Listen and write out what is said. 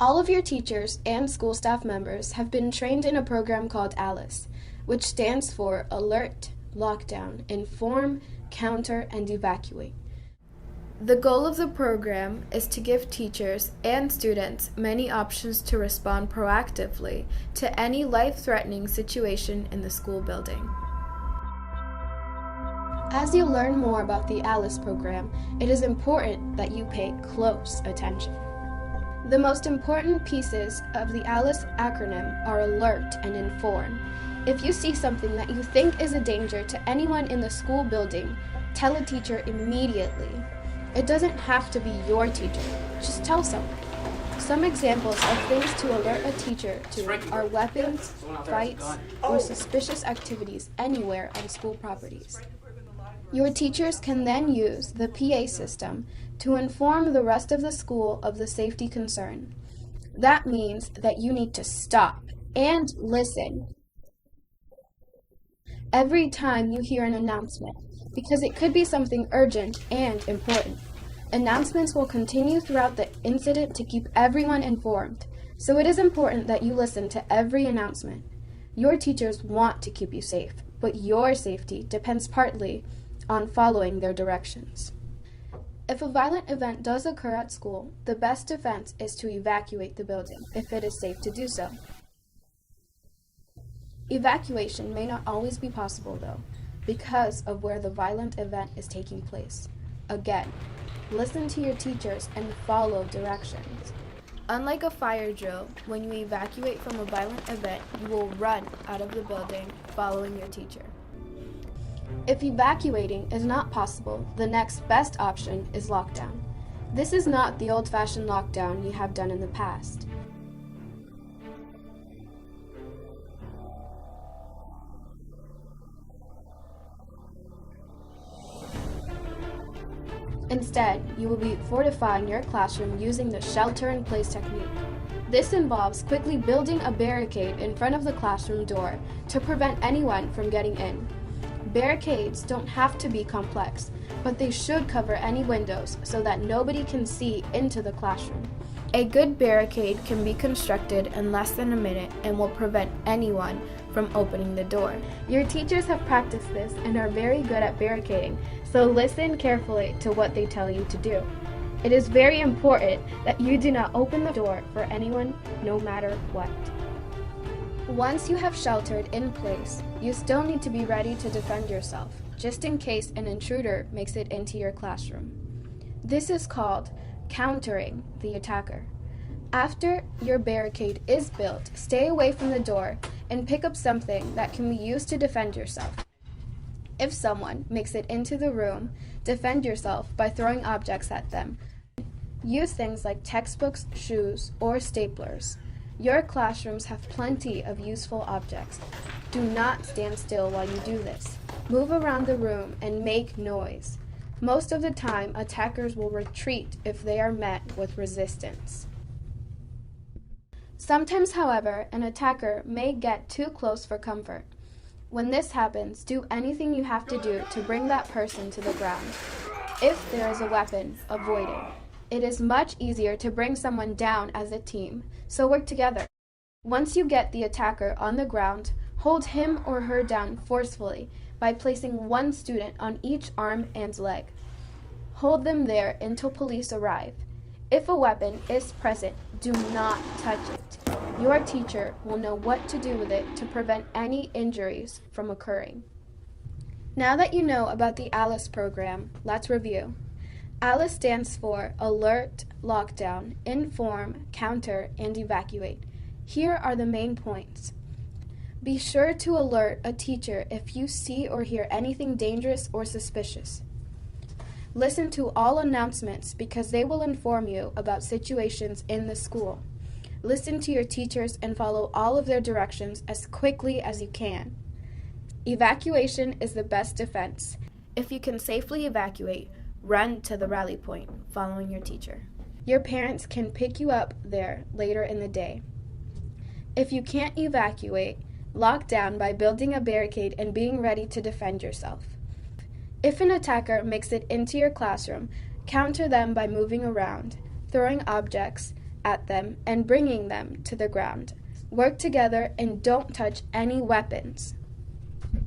All of your teachers and school staff members have been trained in a program called ALICE, which stands for Alert, Lockdown, Inform, Counter, and Evacuate. The goal of the program is to give teachers and students many options to respond proactively to any life-threatening situation in the school building. As you learn more about the ALICE program, it is important that you pay close attention. The most important pieces of the ALICE acronym are alert and inform. If you see something that you think is a danger to anyone in the school building, tell a teacher immediately. It doesn't have to be your teacher, just tell someone. Some examples of things to alert a teacher to are weapons, fights, or suspicious activities anywhere on school properties. Your teachers can then use the PA system to inform the rest of the school of the safety concern. That means that you need to stop and listen every time you hear an announcement, because it could be something urgent and important. Announcements will continue throughout the incident to keep everyone informed, so it is important that you listen to every announcement. Your teachers want to keep you safe, but your safety depends partly on following their directions. If a violent event does occur at school, the best defense is to evacuate the building, if it is safe to do so. Evacuation may not always be possible, though, because of where the violent event is taking place. Again, listen to your teachers and follow directions. Unlike a fire drill, when you evacuate from a violent event, you will run out of the building following your teacher. If evacuating is not possible, the next best option is lockdown. This is not the old-fashioned lockdown you have done in the past. Instead, you will be fortifying your classroom using the shelter-in-place technique. This involves quickly building a barricade in front of the classroom door to prevent anyone from getting in. Barricades don't have to be complex, but they should cover any windows so that nobody can see into the classroom. A good barricade can be constructed in less than a minute and will prevent anyone from opening the door. Your teachers have practiced this and are very good at barricading, so listen carefully to what they tell you to do. It is very important that you do not open the door for anyone, no matter what. Once you have sheltered in place, you still need to be ready to defend yourself, just in case an intruder makes it into your classroom. This is called countering the attacker. After your barricade is built, stay away from the door and pick up something that can be used to defend yourself. If someone makes it into the room, defend yourself by throwing objects at them. Use things like textbooks, shoes, or staplers. Your classrooms have plenty of useful objects. Do not stand still while you do this. Move around the room and make noise. Most of the time, attackers will retreat if they are met with resistance. Sometimes, however, an attacker may get too close for comfort. When this happens, do anything you have to do to bring that person to the ground. If there is a weapon, avoid it. It is much easier to bring someone down as a team, so work together. Once you get the attacker on the ground, hold him or her down forcefully by placing one student on each arm and leg. Hold them there until police arrive. If a weapon is present, do not touch it. Your teacher will know what to do with it to prevent any injuries from occurring. Now that you know about the ALICE program, let's review. ALICE stands for Alert, Lockdown, Inform, Counter, and Evacuate. Here are the main points. Be sure to alert a teacher if you see or hear anything dangerous or suspicious. Listen to all announcements because they will inform you about situations in the school. Listen to your teachers and follow all of their directions as quickly as you can. Evacuation is the best defense. If you can safely evacuate, run to the rally point following your teacher. Your parents can pick you up there later in the day. If you can't evacuate, lock down by building a barricade and being ready to defend yourself. If an attacker makes it into your classroom, counter them by moving around, throwing objects, at them and bringing them to the ground. Work together and don't touch any weapons.